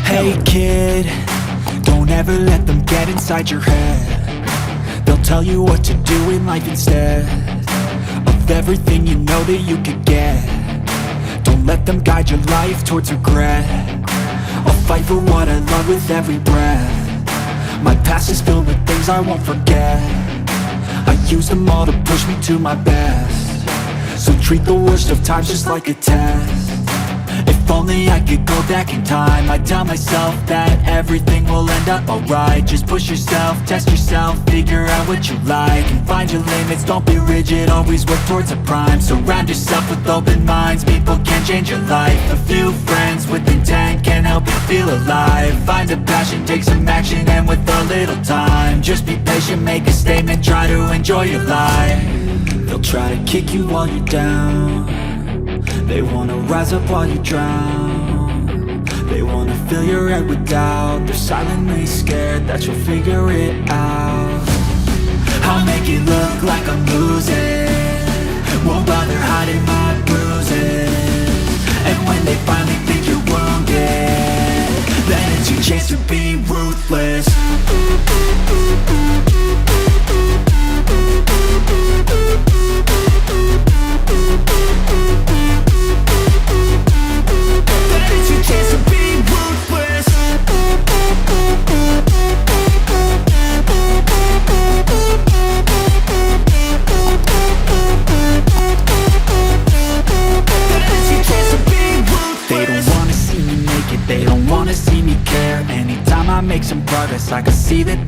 Hey kid, don't ever let them get inside your head. They'll tell you what to do in life instead of everything you know that you could get. Don't let them guide your life towards regret. I'll fight for what I love with every breath. My past is filled with things I won't forget. I use them all to push me to my best. So treat the worst of times just like a test. If only I could go back in time, I'd tell myself that everything will end up alright. Just push yourself, test yourself, figure out what you like, and find your limits, don't be rigid, always work towards a prime. Surround yourself with open minds, people can change your life. A few friends with intent can help you feel alive. Find a passion, take some action, and with a little time, just be patient, make a statement, try to enjoy your life. They'll try to kick you while you're down. They wanna rise up while you drown. They wanna fill your head with doubt. They're silently scared that you'll figure it out. I'll make it look like I'm losing, won't bother hiding my bruises. And when they finally think you're wounded, then it's your chance to be ruthless. They don't wanna see me make it, they don't wanna see me care. Anytime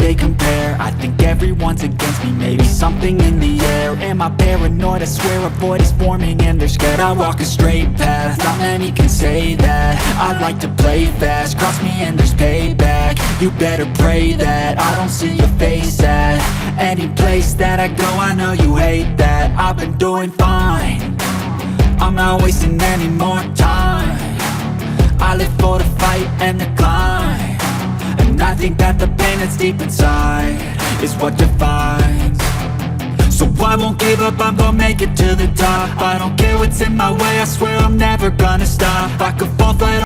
they compare. I think everyone's against me, maybe something in the air. Am I paranoid? I swear a void is forming and they're scared. I walk a straight path, not many can say that. I like to play fast, cross me and there's payback. You better pray that I don't see your face at any place that I go. I know you hate that. I've been doing fine, I'm not wasting any more time. I live for the fight and the climb, and I think that the pain that's deep inside is what defines. So I won't give up, I'm gonna make it to the top. I don't care what's in my way, I swear I'm never gonna stop. I could fall flat